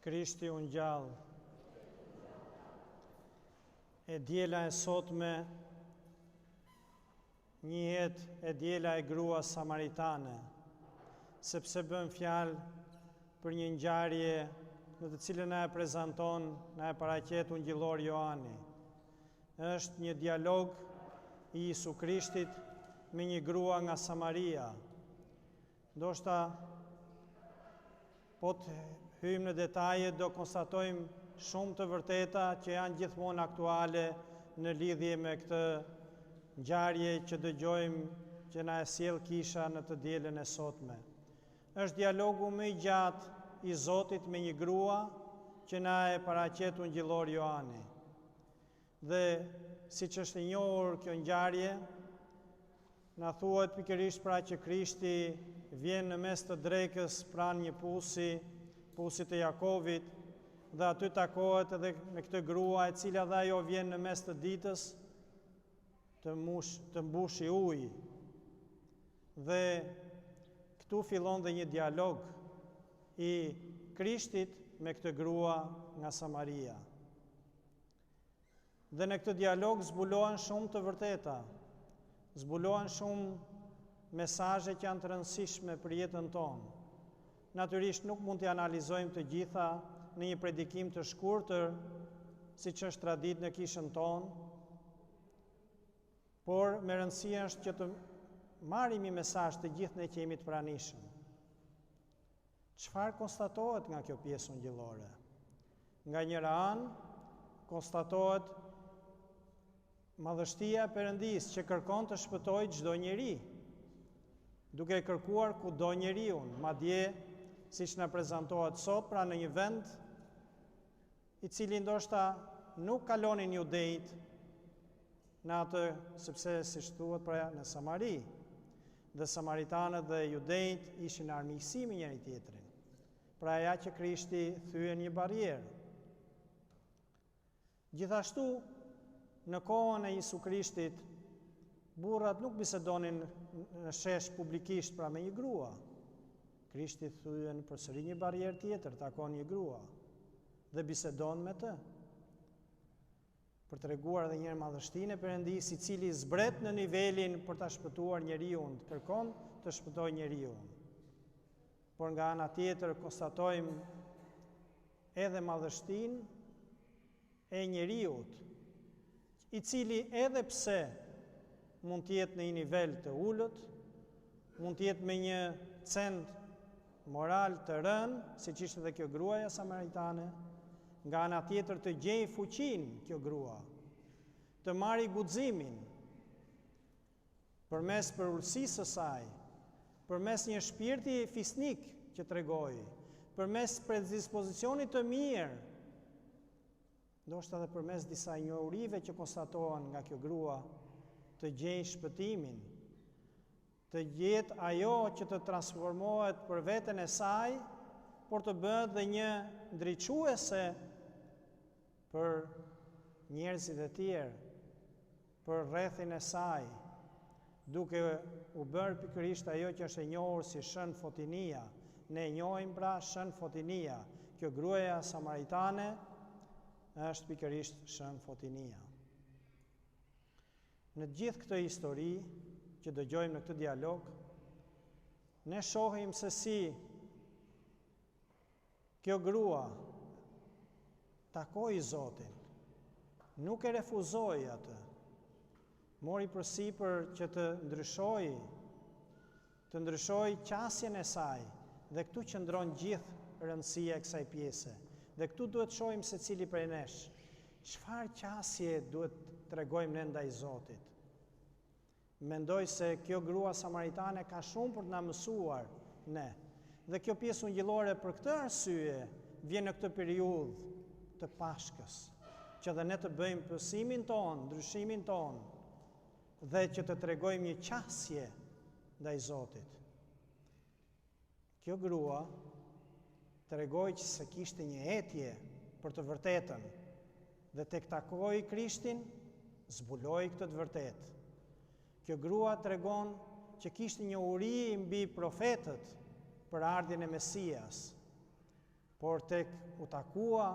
Krishti u ngjall. E djela e sotme njihet e djela e gruas samaritane, sepse bën fjalë për një ngjarje në të cilën na e prezanton, na e paraqet ungjillori Johani. Është një dialog i Jezu Krishtit me një grua nga Samaria. Ndoshta po të hyjmë në detaje, do konstatojmë shumë të vërteta që janë gjithmonë aktuale në lidhje me këtë ngjarje që dëgjojmë që na e sjell Kisha në të dielën e sotme. Është dialogu më i gjatë i Zotit me një grua që na e paraqet ungjillori Johani. Dhe siç është e njohur kjo ngjarje, na thuhet pikërisht pra që Krishti vjen në mes të drekës pranë një pusit të Jakovit, dhe aty takohet edhe me këtë grua e cila dhe ajo vjen në mes të ditës të mbushi ujë. Dhe këtu fillon dhe një dialog i Krishtit me këtë grua nga Samaria. Dhe në këtë dialog zbulohen shumë të vërteta, zbulohen shumë mesazhe që janë të rëndësishme për jetën tonë. Natyrisht nuk mund të analizojmë të gjitha në një predikim të shkurtër, siç është traditë në kishën tonë, por me rëndësi është që të marrim një mesazh të gjithë ne që jemi të pranishëm. Çfarë konstatohet nga kjo pjesë ungjillore? Nga njëra anë konstatohet madhështia e Perëndisë që kërkon të shpëtojë çdo njeri, duke kërkuar kudo njeriu, madje siç na prezantohet sot, pra në një vend i cili ndoshta nuk kalonin judejt në atë, sepse siç thuhet pra në Samari, dhe samaritanët dhe judejt ishin në armiqësi me njëri tjetrin. Pra ajo që Krishti thyen një barrierë. Gjithashtu, në kohën e Jezu Krishtit, burrat nuk bisedonin në shesh publikisht pra me një grua. Krishti thyen përsëri një barrierë tjetër, takon një grua dhe bisedon me të, për treguar edhe një herë madhështinë e Perëndisë, i cili zbret në nivelin për ta shpëtuar njeriu, kërkon të shpëtojë njeriu. Por nga ana tjetër konstatojmë edhe madhështinë e njeriut, i cili edhe pse mund të jetë në një nivel të ulët, mund të jetë me një cend moral të rënë, siç ishte edhe kjo gruaja samaritane, nga ana tjetër të gjejë fuqinë kjo grua, të marrë guximin përmes përullësisë së saj, përmes një shpirti fisnik që tregoi, përmes predispozicionit të mirë, ndoshta edhe përmes disa njohurive që konstatohen nga kjo grua, të gjejë shpëtimin, të jetë ajo që të transformohet për veten e saj, por të bëhet dhe një ndriçuese për njerëzit e tjerë, për rrethin e saj, duke u bërë pikërisht ajo që është e njohur si Shën Fotinia. Ne e njohim pra Shën Fotinia. Kjo gruaja samaritane është pikërisht Shën Fotinia. Në gjithë këtë histori që dëgjojmë në këtë dialog, ne shohim se si kjo grua takoi Zotin, nuk e refuzoi atë, mori përsipër që të ndryshoi qasjen e saj, dhe këtu qëndron gjithë rëndësia e kësaj pjese. Dhe këtu duhet shohim se cili prej nesh, çfarë qasje duhet tregojmë ne ndaj Zotit. Mendoj se kjo grua samaritane ka shumë për të na mësuar ne. Dhe kjo pjesë ungjillore për këtë arsye vjen në këtë periudhë të Pashkës, që dhe ne të bëjmë pësimin ton, ndryshimin ton, dhe që të tregojmë një qasje ndaj Zotit. Kjo grua tregoi që se kishte një etje për të vërtetën, dhe tek takoi Krishtin, zbuloi këtë të vërtetë. Kjo grua tregon që kishte një uri mbi profetët për ardhjen e Mesias. por tek u takua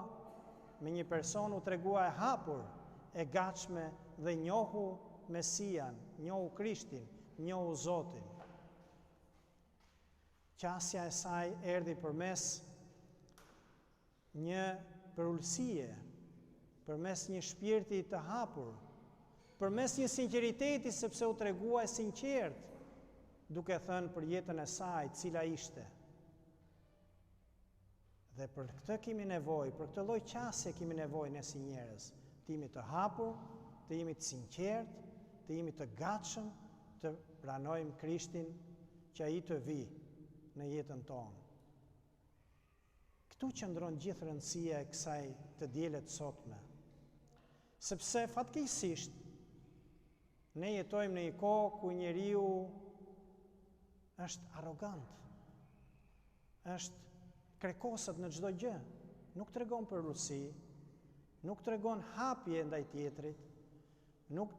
me një person u tregua e hapur, e gatshme dhe njohu Mesian, njohu Krishtin, njohu Zotin. Qasja e saj erdhi përmes një përullësie, përmes një shpirti të hapur, përmes një sinqeriteti sepse u tregua e sinqert, duke thënë për jetën e saj, cila ishte. Dhe për këtë kemi nevojë, për këtë lloj qasje kemi nevojë ne si njerëz, të jemi të hapur, të jemi të sinqert, të jemi të gatshëm, të pranojmë Krishtin që ai të vi në jetën tonë. Këtu qëndron gjithë rëndësia e kësaj të dielët sotme. Sepse fatkeqësisht ne jetojmë në një kohë ku njeriu është arrogant, është krekosët në çdo gjë, nuk tregon përrullësi, nuk tregon hapje ndaj tjetrit, nuk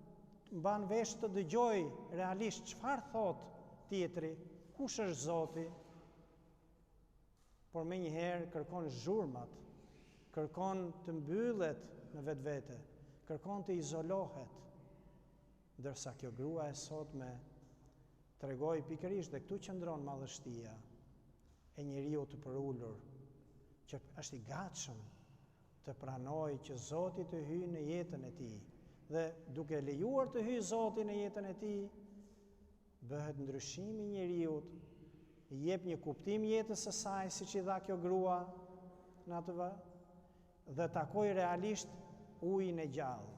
mban vesh të dëgjoj realisht çfarë thot tjetri, kush është Zoti, por me njëherë kërkon zhurmat, kërkon të mbyllet në vetvete, kërkon të izolohet, ndërsa kjo grua e sotme tregoi pikërisht dhe këtu qëndron madhështia e njeriu të përullur, që është i gatshëm të pranojë që Zoti të hyjë në jetën e tij, dhe duke lejuar të hyjë Zoti në jetën e tij, bëhet ndryshimi i njeriut, i jep një kuptim jetës së saj, siç i dha kjo grua në atë dhe takoi realisht ujin e gjallë.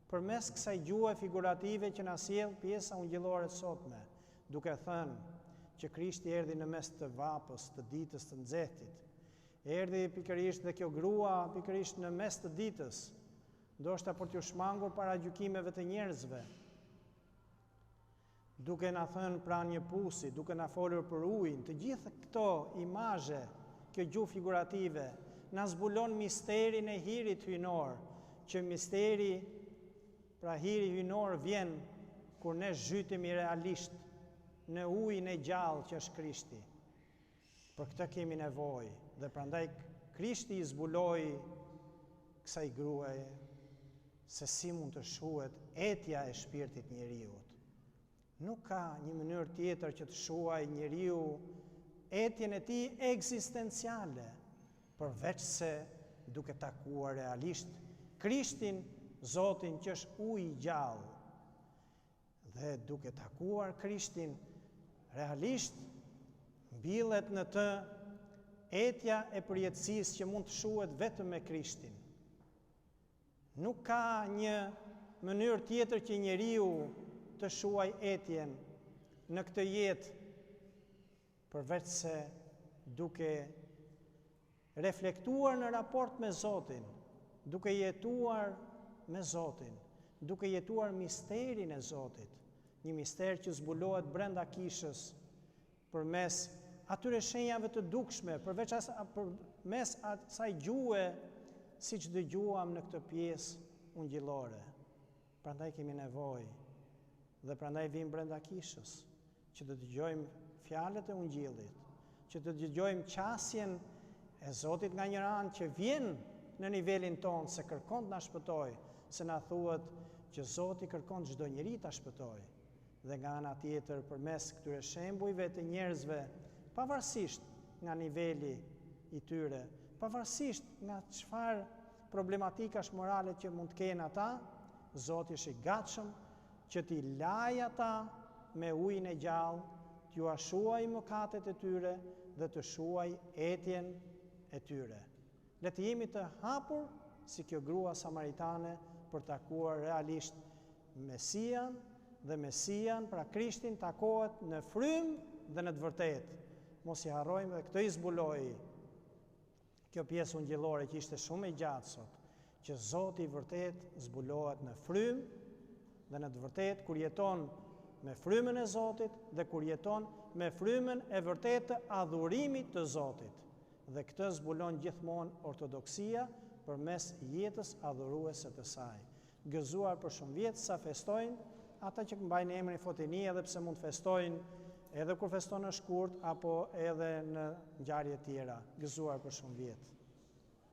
Përmes kësaj gjuhe figurative që na sjell pjesa ungjillore sotme, duke thënë që Krishti erdhi në mes të vapës, të ditës të nxehtit. Erdhi pikërisht dhe kjo grua pikërisht në mes të ditës, ndoshta për t'u shmangur para gjykimeve të njerëzve, duke na thënë pranë një pusi, duke na folur për ujin. Të gjitha këto imazhe, kjo gjuhë figurative, na zbulon misterin e hirit hyjnor, që misteri, pra hiri hyjnor, vjen kur ne zhytemi realisht në ujin e gjallë që është Krishti. Për këtë kemi nevojë, dhe prandaj Krishti i zbuloi kësaj gruaje se si mund të shuhet etja e shpirtit njeriut. Nuk ka një mënyrë tjetër që të shuaj njeriu etjen e tij ekzistenciale, përveç se duke takuar realisht Krishtin, Zotin që është ujë i gjallë. Dhe duke takuar Krishtin, realisht mbillet në të etja e përjetësisë që mund të shuhet vetëm me Krishtin. Nuk ka një mënyrë tjetër që njeriu të shuaj etjen në këtë jetë, përveç se duke reflektuar në raport me Zotin, duke jetuar me Zotin, duke jetuar misterin e Zotit, një mister që zbulohet brenda kishës përmes atyre shenjave të dukshme, përmes asaj gjuhe, siç dëgjuam në këtë pjesë ungjillore. Prandaj kemi nevojë, dhe prandaj vim brenda kishës, që të dëgjojmë fjalët e ungjillit, që të dëgjojmë qasjen e Zotit nga një anë që vjen në nivelin tonë, se kërkon të na shpëtojë, se na thuhet që Zoti kërkon çdo njeri ta shpëtojë. Dhe nga ana tjetër, përmes këtyre shembujve të njerëzve, pavarësisht nga niveli i tyre, pavarësisht nga çfarë problematikash morale që mund të kenë ata, Zoti është i gatshëm që t'i lajë ata me ujin e gjallë, t'ju ashuaj mëkatet e tyre dhe të shuaj etjen e tyre. Le të jemi të hapur si kjo grua samaritane për takuar realisht Mesian, dhe Mesian, pra Krishtin, takohet në frymë dhe në të vërtetë. Mos i harrojmë, dhe këtë i zbuloi kjo pjesë ungjillore që ishte shumë e gjatë sot, që Zoti i vërtet zbulohet në frymë dhe në të vërtetë kur jeton me frymën e Zotit dhe kur jeton me frymën e vërtetë të adhurimit të Zotit. Dhe këtë zbulon gjithmonë ortodoksia përmes jetës adhuruese të saj. Gëzuar për shumë vjet sa festojnë ata që mbajnë emrin Fotini, edhe pse mund festojnë edhe kur feston në shkurt, apo edhe në ngjarje tjera, gëzuar për shumë vjetë.